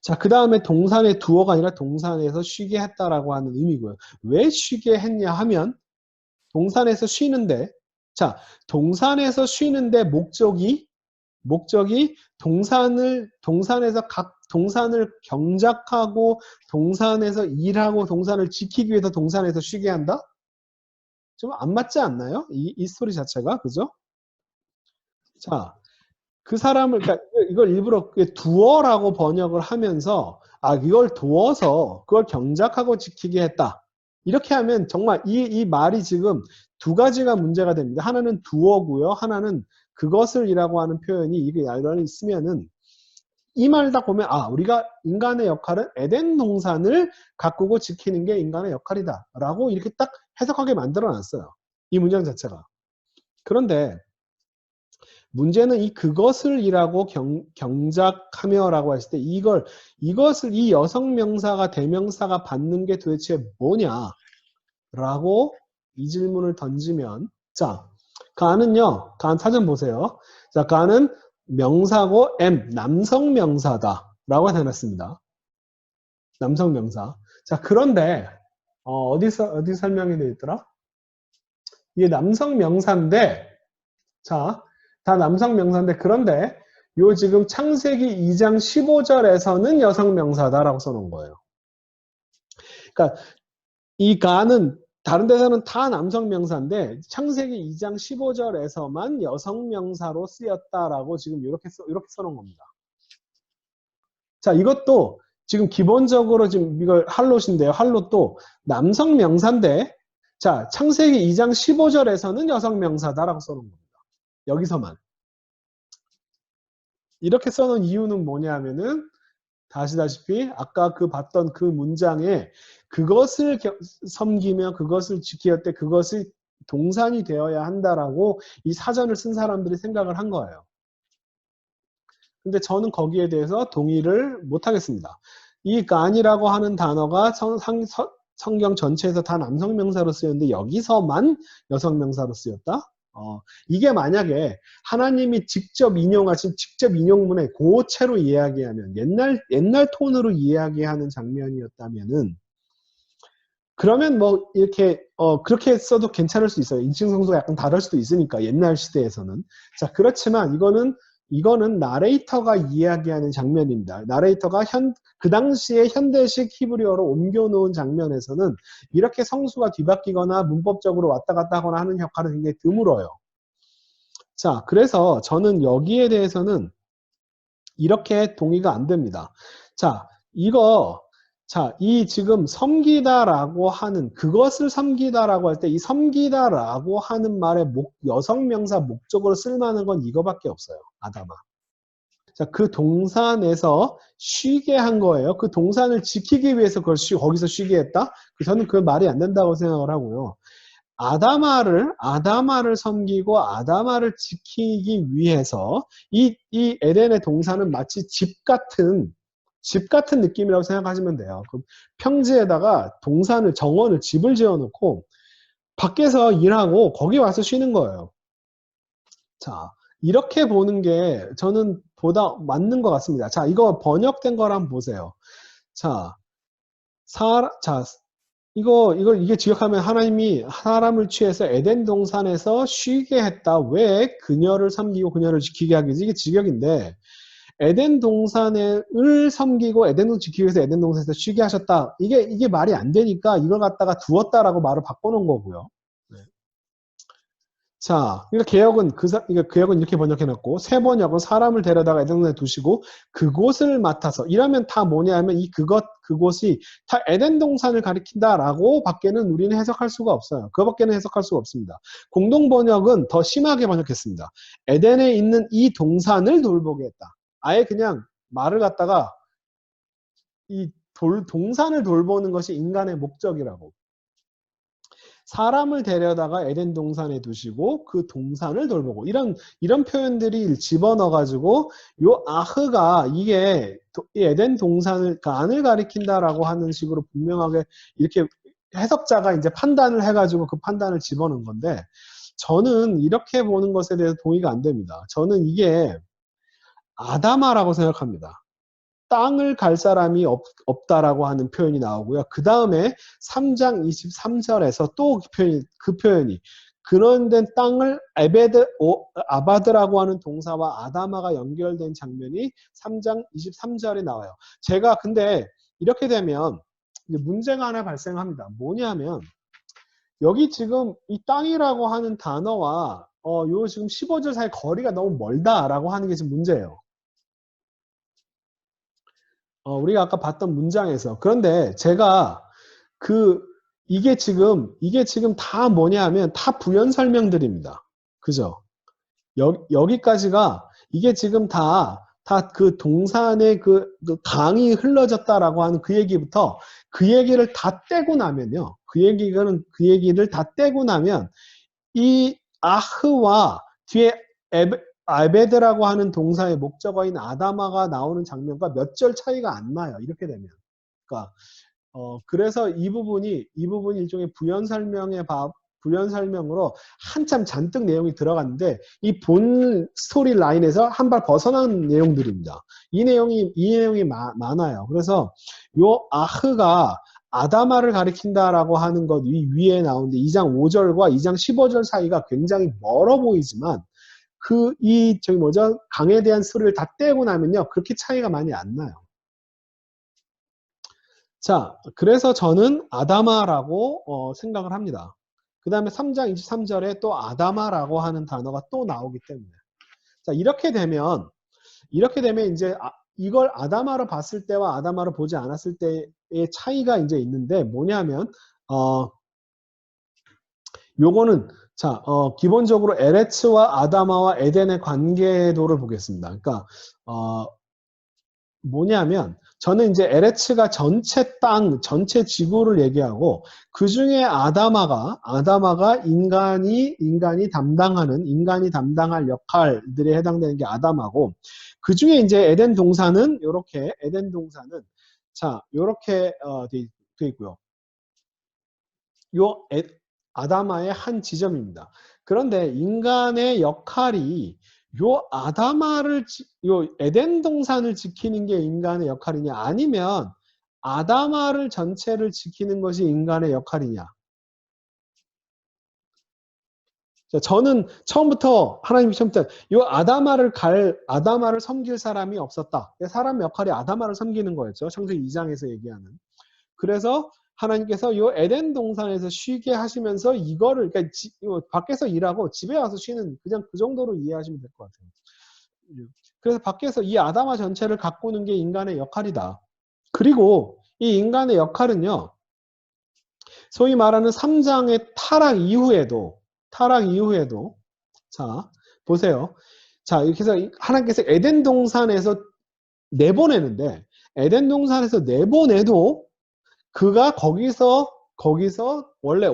자, 그 다음에 동산의 두어가 아니라 동산에서 쉬게 했다라고 하는 의미고요. 왜 쉬게 했냐 하면 동산에서 쉬는데, 자, 동산에서 쉬는데 목적이 동산에서 각 동산을 경작하고 동산에서 일하고 동산을 지키기 위해서 동산에서 쉬게 한다? 좀 안 맞지 않나요? 이 스토리 자체가, 그죠? 자, 그 사람을, 그러니까 이걸 일부러 두어라고 번역을 하면서, 아, 이걸 두어서 그걸 경작하고 지키게 했다. 이렇게 하면 정말 이 말이 지금 두 가지가 문제가 됩니다. 하나는 두어고요. 하나는 그것을이라고 하는 표현이 이게 이런 있으면은 이 말 딱 보면 아, 우리가 인간의 역할은 에덴 동산을 가꾸고 지키는 게 인간의 역할이다. 라고 이렇게 딱 해석하게 만들어 놨어요. 이 문장 자체가. 그런데 문제는 이 그것을이라고 경작하며라고 했을 때 이것을 이 여성 명사가 대명사가 받는 게 도대체 뭐냐라고 이 질문을 던지면 자, 가는요. 간 사전 보세요. 자, 가는 명사고 남성 명사다 라고 해놨습니다. 남성 명사. 자, 그런데 어디 설명이 되어 있더라? 이게 남성 명사인데 자, 다 남성 명사인데 그런데 요 지금 창세기 2장 15절에서는 여성 명사다라고 써놓은 거예요. 그러니까 이 가는 다른 데서는 다 남성 명사인데 창세기 2장 15절에서만 여성 명사로 쓰였다라고 지금 이렇게 써놓은 겁니다. 자, 이것도 지금 기본적으로 지금 이걸 할롯인데요. 할롯도 남성 명사인데 자, 창세기 2장 15절에서는 여성 명사다라고 써놓은 겁니다. 여기서만. 이렇게 써놓은 이유는 뭐냐면은 다시다시피 아까 봤던 그 문장에 그것을 섬기며 그것을 지킬 때 그것이 동산이 되어야 한다라고 이 사전을 쓴 사람들이 생각을 한 거예요. 근데 저는 거기에 대해서 동의를 못 하겠습니다. 이 간이라고 하는 단어가 성경 전체에서 다 남성 명사로 쓰였는데 여기서만 여성 명사로 쓰였다? 이게 만약에 하나님이 직접 인용하신 직접 인용문에 고체로 이야기하면 옛날 톤으로 이야기하는 장면이었다면은 그러면 뭐 이렇게 그렇게 써도 괜찮을 수 있어요. 인칭 성수가 약간 다를 수도 있으니까 옛날 시대에서는. 자, 그렇지만 이거는 나레이터가 이야기하는 장면입니다. 나레이터가 그 당시에 현대식 히브리어로 옮겨놓은 장면에서는 이렇게 성수가 뒤바뀌거나 문법적으로 왔다 갔다 하거나 하는 역할은 굉장히 드물어요. 자, 그래서 저는 여기에 대해서는 이렇게 동의가 안 됩니다. 자, 이 지금 섬기다라고 하는, 그것을 섬기다라고 할 때 이 섬기다라고 하는 말의 여성명사 목적으로 쓸만한 건 이거밖에 없어요. 아담아. 자, 그 동산에서 쉬게 한 거예요. 그 동산을 지키기 위해서 거기서 쉬게 했다? 저는 그 말이 안 된다고 생각을 하고요. 아다마를 섬기고 아다마를 지키기 위해서 이 에덴의 동산은 마치 집 같은 느낌이라고 생각하시면 돼요. 그 평지에다가 정원을 집을 지어놓고 밖에서 일하고 거기 와서 쉬는 거예요. 자, 이렇게 보는 게 저는 보다 맞는 것 같습니다. 자, 이거 번역된 걸 한번 보세요. 자, 이게 지역하면 하나님이 사람을 취해서 에덴 동산에서 쉬게 했다. 왜 그녀를 섬기고 그녀를 지키게 하기 위해서 이게 직역인데 에덴 동산을 섬기고 에덴 동산을 지키기 위해서 에덴 동산에서 쉬게 하셨다. 이게 말이 안 되니까 이걸 갖다가 두었다라고 말을 바꿔놓은 거고요. 네. 자, 그러니까 개역은 이렇게 번역해놨고 새 번역은 사람을 데려다가 에덴 동산에 두시고 그곳을 맡아서 이러면 다 뭐냐면 그곳이 다 에덴 동산을 가리킨다라고 밖에는 우리는 해석할 수가 없어요. 그거밖에는 해석할 수가 없습니다. 공동 번역은 더 심하게 번역했습니다. 에덴에 있는 이 동산을 돌보게 했다. 아예 그냥 말을 갖다가 동산을 돌보는 것이 인간의 목적이라고. 사람을 데려다가 에덴 동산에 두시고 그 동산을 돌보고 이런 표현들이 집어넣어가지고 요 아흐가 이게 에덴 동산을 간을 가리킨다라고 하는 식으로 분명하게 이렇게 해석자가 이제 판단을 해가지고 그 판단을 집어넣은 건데 저는 이렇게 보는 것에 대해서 동의가 안 됩니다. 저는 이게 아다마라고 생각합니다. 땅을 갈 사람이 없다라고 하는 표현이 나오고요. 그 다음에 3장 23절에서 또 그 표현이 그런데 땅을 아바드라고 하는 동사와 아다마가 연결된 장면이 3장 23절에 나와요. 제가 근데 이렇게 되면 이제 문제가 하나 발생합니다. 뭐냐면 여기 지금 이 땅이라고 하는 단어와 요 지금 15절 사이 거리가 너무 멀다라고 하는 게 지금 문제예요. 우리가 아까 봤던 문장에서. 그런데 제가 이게 지금 다 뭐냐 하면 다 부연 설명들입니다. 그죠? 여기까지가 이게 지금 다 그 동산의 그 강이 흘러졌다라고 하는 그 얘기부터 그 얘기를 다 떼고 나면요. 그 얘기를 다 떼고 나면 이 아흐와 뒤에 아베드라고 하는 동사의 목적어인 아다마가 나오는 장면과 몇 절 차이가 안 나요. 이렇게 되면. 그러니까 그래서 이 부분이 일종의 부연 설명으로 한참 잔뜩 내용이 들어갔는데 이 본 스토리 라인에서 한 발 벗어난 내용들입니다. 이 내용이 많아요. 그래서 요 아흐가 아다마를 가리킨다라고 하는 것 위에 나오는데 2장 5절과 2장 15절 사이가 굉장히 멀어 보이지만 강에 대한 스토리를 다 떼고 나면요. 그렇게 차이가 많이 안 나요. 자, 그래서 저는 아다마라고 생각을 합니다. 그 다음에 3장 23절에 또 아다마라고 하는 단어가 또 나오기 때문에. 자, 이렇게 되면 이제 이걸 아다마로 봤을 때와 아다마로 보지 않았을 때의 차이가 이제 있는데 뭐냐면, 요거는, 자, 기본적으로 에레츠와 아다마와 에덴의 관계도를 보겠습니다. 그러니까, 뭐냐면, 저는 이제 에레츠가 전체 땅, 전체 지구를 얘기하고 그 중에 아다마가 인간이 담당할 역할들에 해당되는 게 아다마고 그 중에 이제 에덴 동산은 자, 요렇게 돼 있고요. 아다마의 한 지점입니다. 그런데 인간의 역할이 요 에덴 동산을 지키는 게 인간의 역할이냐 아니면 아다마를 전체를 지키는 것이 인간의 역할이냐. 저는 하나님이 처음부터 요 아다마를 섬길 사람이 없었다. 사람 역할이 아다마를 섬기는 거였죠. 창세기 2장에서 얘기하는. 그래서 하나님께서 요 에덴 동산에서 쉬게 하시면서 그러니까 밖에서 일하고 집에 와서 쉬는 그냥 그 정도로 이해하시면 될 것 같아요. 그래서 밖에서 이 아다마 전체를 가꾸는 게 인간의 역할이다. 그리고 이 인간의 역할은요. 소위 말하는 3장의 타락 이후에도 자, 보세요. 자, 이렇게 해서 하나님께서 에덴 동산에서 내보내는데 에덴 동산에서 내보내도 그가 거기서 원래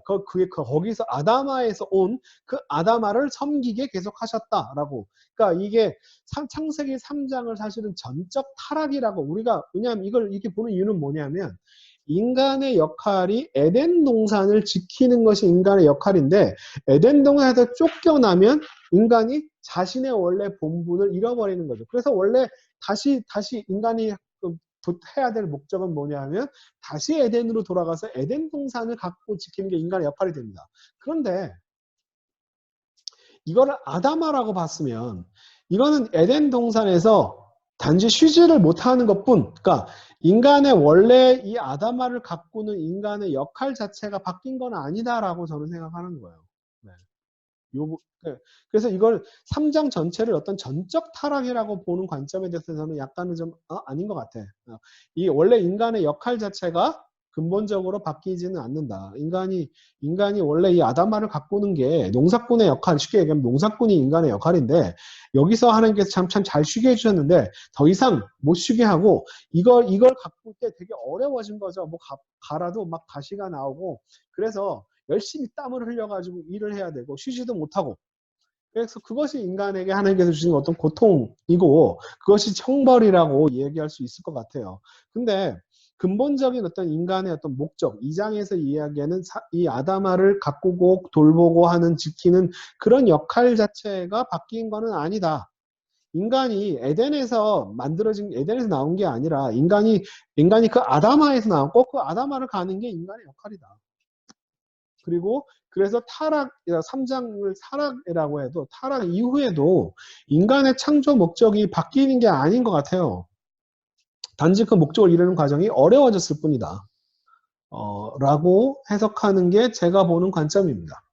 거기서 아다마에서 온 그 아다마를 섬기게 계속 하셨다라고. 그러니까 이게 창세기 3장을 사실은 전적 타락이라고 왜냐하면 이걸 이렇게 보는 이유는 뭐냐면 인간의 역할이 에덴 동산을 지키는 것이 인간의 역할인데 에덴 동산에서 쫓겨나면 인간이 자신의 원래 본분을 잃어버리는 거죠. 그래서 원래 다시 인간이 해야 될 목적은 뭐냐면 다시 에덴으로 돌아가서 에덴 동산을 갖고 지키는 게 인간의 역할이 됩니다. 그런데 이거를 아다마라고 봤으면 이거는 에덴 동산에서 단지 쉬지를 못하는 것뿐, 그러니까 인간의 원래 이 아다마를 가꾸는 인간의 역할 자체가 바뀐 건 아니다라고 저는 생각하는 거예요. 네. 그래서 이걸 3장 전체를 어떤 전적 타락이라고 보는 관점에 대해서 저는 약간은 좀 아닌 것 같아. 이 원래 인간의 역할 자체가 근본적으로 바뀌지는 않는다. 인간이 원래 이 아다마를 가꾸는 게 농사꾼의 역할, 쉽게 얘기하면 농사꾼이 인간의 역할인데 여기서 하나님께서 참 잘 쉬게 해주셨는데 더 이상 못 쉬게 하고 이걸 가꿀 때 되게 어려워진 거죠. 뭐 갈아도 막 가시가 나오고 그래서 열심히 땀을 흘려가지고 일을 해야 되고 쉬지도 못하고 그래서 그것이 인간에게 하나님께서 주신 어떤 고통이고 그것이 형벌이라고 얘기할 수 있을 것 같아요. 근데 근본적인 어떤 인간의 어떤 목적, 2장에서 이야기하는 이 아다마를 가꾸고 돌보고 하는 지키는 그런 역할 자체가 바뀐 거는 아니다. 인간이 에덴에서 만들어진, 에덴에서 나온 게 아니라 인간이 그 아담아에서 나왔고 그 아담아를 가는 게 인간의 역할이다. 그리고 그래서 타락, 3장을 타락이라고 해도 타락 이후에도 인간의 창조 목적이 바뀌는 게 아닌 것 같아요. 단지 그 목적을 이루는 과정이 어려워졌을 뿐이다. 라고 해석하는 게 제가 보는 관점입니다.